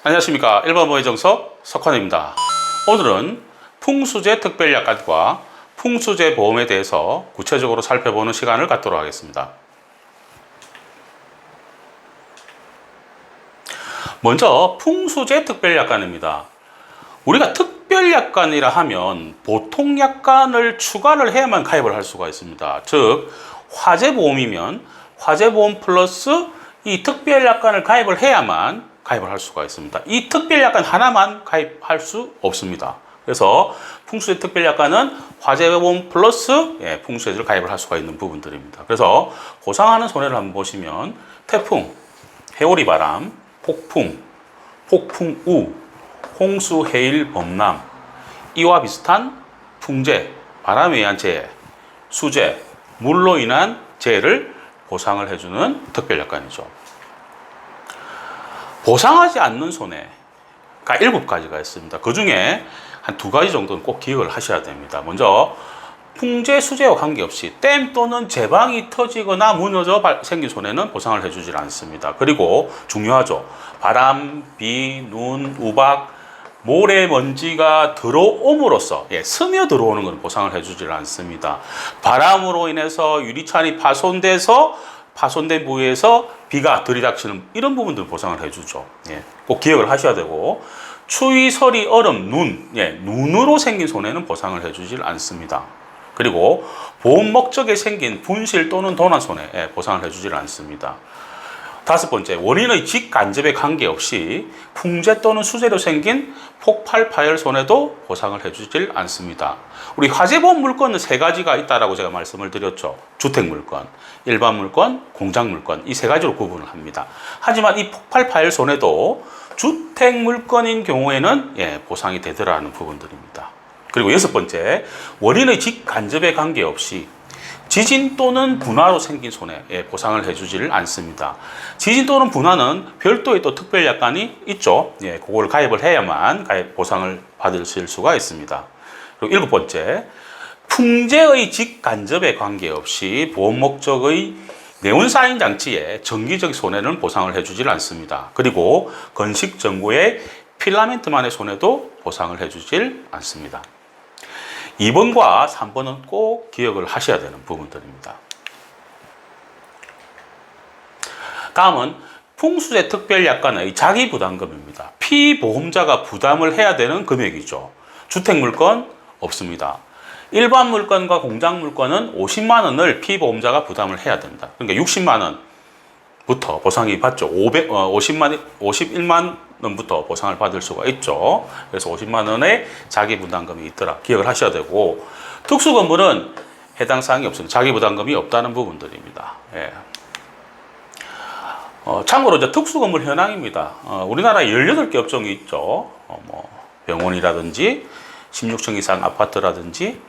안녕하십니까. 일반보의 정석 석환입니다. 오늘은 풍수재 특별약관과 풍수재 보험에 대해서 구체적으로 살펴보는 시간을 갖도록 하겠습니다. 먼저 풍수재 특별약관입니다. 우리가 특별약관이라 하면 보통약관을 추가를 해야만 가입을 할 수가 있습니다. 즉 화재보험이면 화재보험 플러스 이 특별약관을 가입을 해야만 가입을 할 수가 있습니다. 이 특별약관 하나만 가입할 수 없습니다. 그래서 풍수재 특별약관은 화재보험 플러스 풍수재를 가입을 할 수가 있는 부분들입니다. 그래서 보상하는 손해를 한번 보시면 태풍, 해오리바람, 폭풍, 폭풍우, 홍수, 해일, 범람, 이와 비슷한 풍재, 바람에 의한 재해, 수재, 물로 인한 재해를 보상을 해주는 특별약관이죠. 보상하지 않는 손해가 7가지가 있습니다. 그 중에 한 2가지 정도는 꼭 기억을 하셔야 됩니다. 먼저 풍재, 수재와 관계없이 댐 또는 제방이 터지거나 무너져 생긴 손해는 보상을 해주질 않습니다. 그리고 중요하죠. 바람, 비, 눈, 우박, 모래먼지가 들어옴으로써 스며 들어오는 것은 보상을 해주질 않습니다. 바람으로 인해서 유리창이 파손된 부위에서 비가 들이닥치는 이런 부분들 보상을 해주죠. 꼭 기억을 하셔야 되고, 추위, 서리, 얼음, 눈으로 생긴 손해는 보상을 해주질 않습니다. 그리고 보험 목적에 생긴 분실 또는 도난 손해 보상을 해주질 않습니다. 5번째, 원인의 직간접에 관계없이 풍재 또는 수재로 생긴 폭발, 파열 손해도 보상을 해주질 않습니다. 우리 화재보험 물건은 3가지가 있다라고 제가 말씀을 드렸죠. 주택물건, 일반물건, 공장물건, 이 3가지로 구분을 합니다. 하지만 이 폭발, 파열 손해도 주택물건인 경우에는 보상이 되더라는 부분들입니다. 그리고 6번째, 원인의 직간접에 관계없이 지진 또는 분화로 생긴 손해 보상을 해주지를 않습니다. 지진 또는 분화는 별도의 또 특별약관이 있죠. 그걸 가입을 해야만 보상을 받으실 수가 있습니다. 그리고 7번째, 풍재의 직간접에 관계없이 보험 목적의 네온사인 장치에 정기적 손해는 보상을 해주질 않습니다. 그리고 건식 전구의 필라멘트만의 손해도 보상을 해주질 않습니다. 2번과 3번은 꼭 기억을 하셔야 되는 부분들입니다. 다음은 풍수재 특별약관의 자기부담금입니다. 피보험자가 부담을 해야 되는 금액이죠. 주택물건 없습니다. 일반 물건과 공장 물건은 50만 원을 피보험자가 부담을 해야 된다. 그러니까 60만 원부터 보상이 받죠. 51만 원부터 보상을 받을 수가 있죠. 그래서 50만 원의 자기부담금이 있더라. 기억을 하셔야 되고, 특수건물은 해당 사항이 없습니다. 자기부담금이 없다는 부분들입니다. 참고로 이제 특수건물 현황입니다. 우리나라에 18개 업종이 있죠. 병원이라든지 16층 이상 아파트라든지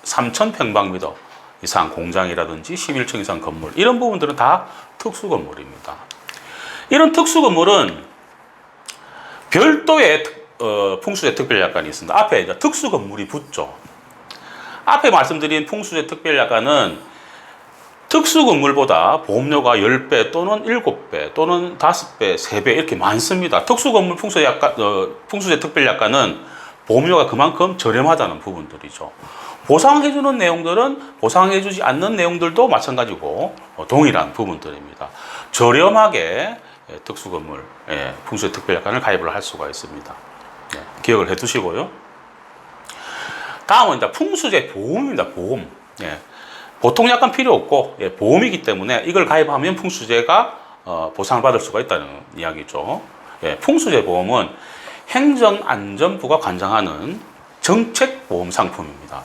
3,000평방미터 이상 공장이라든지 11층 이상 건물, 이런 부분들은 다 특수건물입니다. 이런 특수건물은 별도의 풍수재 특별약관이 있습니다. 앞에 이제 특수건물이 붙죠. 앞에 말씀드린 풍수재 특별약관은 특수건물보다 보험료가 10배 또는 7배 또는 5배, 3배 이렇게 많습니다. 특수건물 풍수재 특별약관은 보험료가 그만큼 저렴하다는 부분들이죠. 보상해주는 내용들은 보상해주지 않는 내용들도 마찬가지고 동일한 부분들입니다. 저렴하게 특수건물 풍수재 특별약관을 가입을 할 수가 있습니다. 기억을 해 두시고요. 다음은 이제 풍수재 보험입니다. 보험. 보통 약관 필요 없고 보험이기 때문에 이걸 가입하면 풍수재가 보상을 받을 수가 있다는 이야기죠. 풍수재 보험은 행정안전부가 관장하는 정책보험 상품입니다.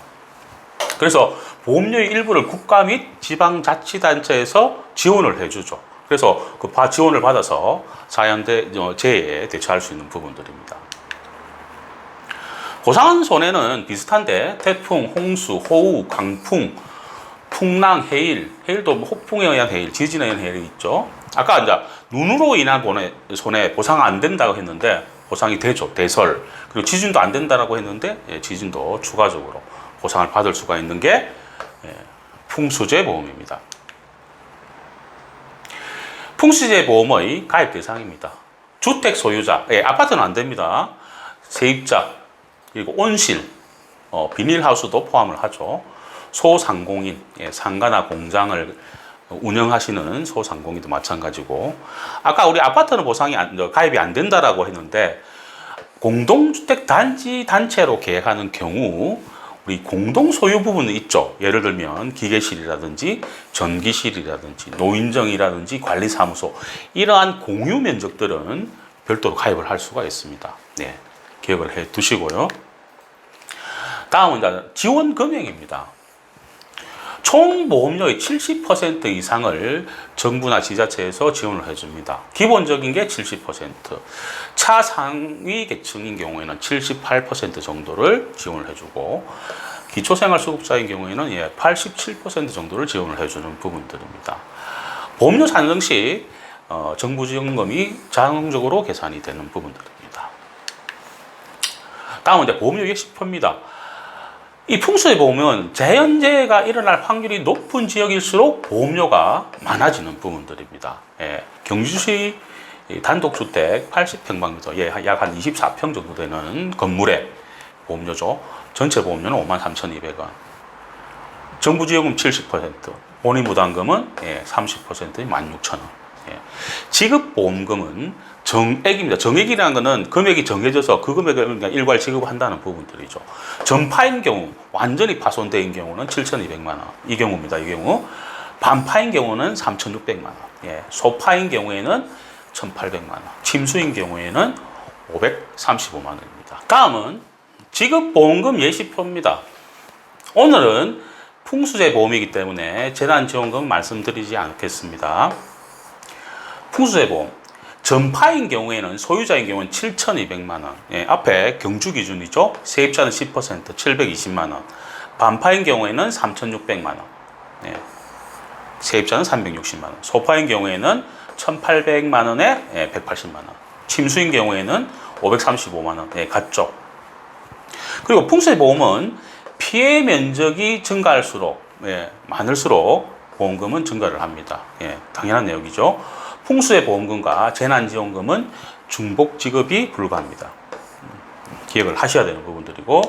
그래서 보험료의 일부를 국가 및 지방자치단체에서 지원을 해주죠. 그래서 그 지원을 받아서 자연대 재해에 대처할 수 있는 부분들입니다. 보상한 손해는 비슷한데 태풍, 홍수, 호우, 강풍, 풍랑, 해일도 폭풍에 의한 해일, 지진에 의한 해일이 있죠. 아까 이제 눈으로 인한 손해 보상 안 된다고 했는데 보상이 되죠. 대설. 그리고 지진도 안 된다라고 했는데 지진도 추가적으로 보상을 받을 수가 있는 게 풍수재 보험입니다. 풍수재 보험의 가입 대상입니다. 주택 소유자, 예, 아파트는 안 됩니다. 세입자, 그리고 온실, 비닐하우스도 포함을 하죠. 소상공인, 예, 상가나 공장을 운영하시는 소상공인도 마찬가지고, 아까 우리 아파트는 가입이 안 된다라고 했는데, 공동주택 단지 단체로 계획하는 경우 우리 공동 소유 부분은 있죠. 예를 들면 기계실이라든지 전기실이라든지 노인정이라든지 관리사무소, 이러한 공유 면적들은 별도로 가입을 할 수가 있습니다. 네, 기억을 해 두시고요. 다음은 이제 지원 금액입니다. 총 보험료의 70% 이상을 정부나 지자체에서 지원을 해줍니다. 기본적인 게 70%, 차상위 계층인 경우에는 78% 정도를 지원을 해주고, 기초생활수급자인 경우에는 87% 정도를 지원을 해주는 부분들입니다. 보험료 산정 시 정부 지원금이 자동적으로 계산이 되는 부분들입니다. 다음은 이제 보험료 예식표입니다. 이 풍수에 보면 자연재해가 일어날 확률이 높은 지역일수록 보험료가 많아지는 부분들입니다. 예, 경주시 단독주택 80평방미터, 약 한 24평 정도 되는 건물의 보험료죠. 전체 보험료는 53,200원. 정부지원금 70%, 본인부담금은 30%인 16,000원. 예. 지급보험금은 정액입니다. 정액이라는 것은 금액이 정해져서 그 금액을 일괄 지급한다는 부분들이죠. 전파인 경우, 완전히 파손된 경우는 7,200만 원. 이 경우입니다. 이 경우. 반파인 경우는 3,600만 원. 예. 소파인 경우에는 1,800만 원. 침수인 경우에는 535만 원입니다. 다음은 지급보험금 예시표입니다. 오늘은 풍수재 보험이기 때문에 재난지원금 말씀드리지 않겠습니다. 풍수재 보험. 전파인 경우에는, 소유자인 경우는 7,200만 원. 예, 앞에 경주 기준이죠. 세입자는 10%, 720만 원. 반파인 경우에는 3,600만 원. 예, 세입자는 360만 원. 소파인 경우에는 1,800만 원에 180만 원. 침수인 경우에는 535만 원. 예, 같죠. 그리고 풍수의 보험은 피해 면적이 증가할수록, 많을수록 보험금은 증가를 합니다. 예, 당연한 내용이죠. 풍수의 보험금과 재난지원금은 중복 지급이 불가합니다. 기억을 하셔야 되는 부분들이고,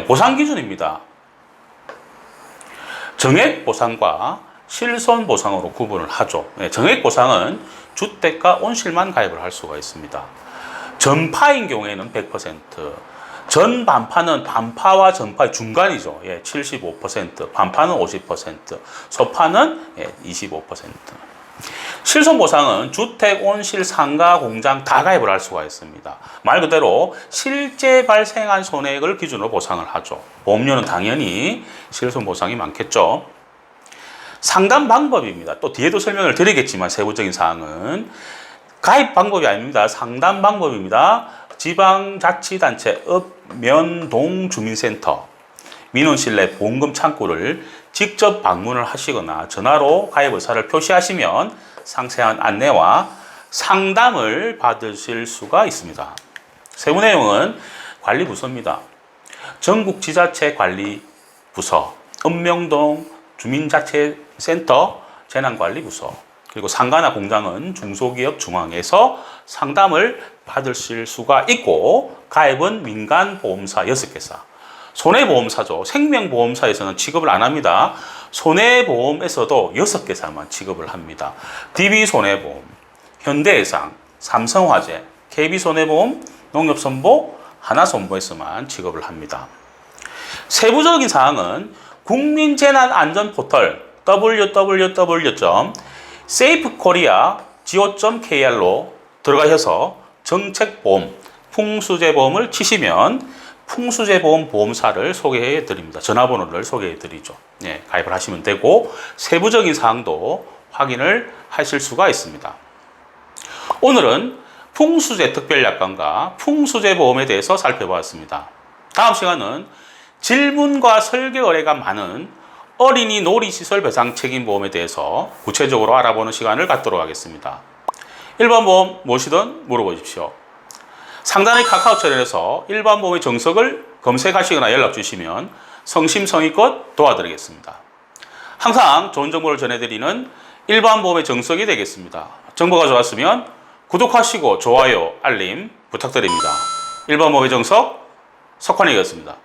보상 기준입니다. 정액 보상과 실손 보상으로 구분을 하죠. 정액 보상은 주택과 온실만 가입을 할 수가 있습니다. 전파인 경우에는 100%, 전반파는 반파와 전파의 중간이죠. 75%, 반파는 50%, 소파는 25%. 실손보상은 주택, 온실, 상가, 공장 다 가입을 할 수가 있습니다. 말 그대로 실제 발생한 손해액을 기준으로 보상을 하죠. 보험료는 당연히 실손보상이 많겠죠. 상담 방법입니다. 또 뒤에도 설명을 드리겠지만 세부적인 사항은 가입 방법이 아닙니다. 상담 방법입니다. 지방자치단체 읍면동주민센터 민원실 내 보험금 창구를 직접 방문을 하시거나 전화로 가입 의사를 표시하시면 상세한 안내와 상담을 받으실 수가 있습니다. 세부 내용은 관리부서입니다. 전국지자체관리부서, 읍명동 주민자치센터 재난관리부서, 그리고 상가나 공장은 중소기업 중앙에서 상담을 받으실 수가 있고, 가입은 민간보험사 6개사, 손해보험사죠. 생명보험사에서는 취급을 안 합니다. 손해보험에서도 6개사만 취급을 합니다. DB손해보험, 현대해상, 삼성화재, KB손해보험, 농협선보, 하나손보에서만 취급을 합니다. 세부적인 사항은 국민재난안전포털 www.safekorea.go.kr로 들어가셔서 정책보험, 풍수재보험을 치시면 풍수재보험 보험사를 소개해 드립니다. 전화번호를 소개해 드리죠. 가입을 하시면 되고 세부적인 사항도 확인을 하실 수가 있습니다. 오늘은 풍수재 특별약관과 풍수재보험에 대해서 살펴보았습니다. 다음 시간은 질문과 설계 의뢰가 많은 어린이 놀이시설 배상 책임보험에 대해서 구체적으로 알아보는 시간을 갖도록 하겠습니다. 1번 보험 무엇이든 물어보십시오. 상단의 카카오 채널에서 일반 보험의 정석을 검색하시거나 연락 주시면 성심성의껏 도와드리겠습니다. 항상 좋은 정보를 전해드리는 일반 보험의 정석이 되겠습니다. 정보가 좋았으면 구독하시고 좋아요, 알림 부탁드립니다. 1번 모의정석 석환이었습니다.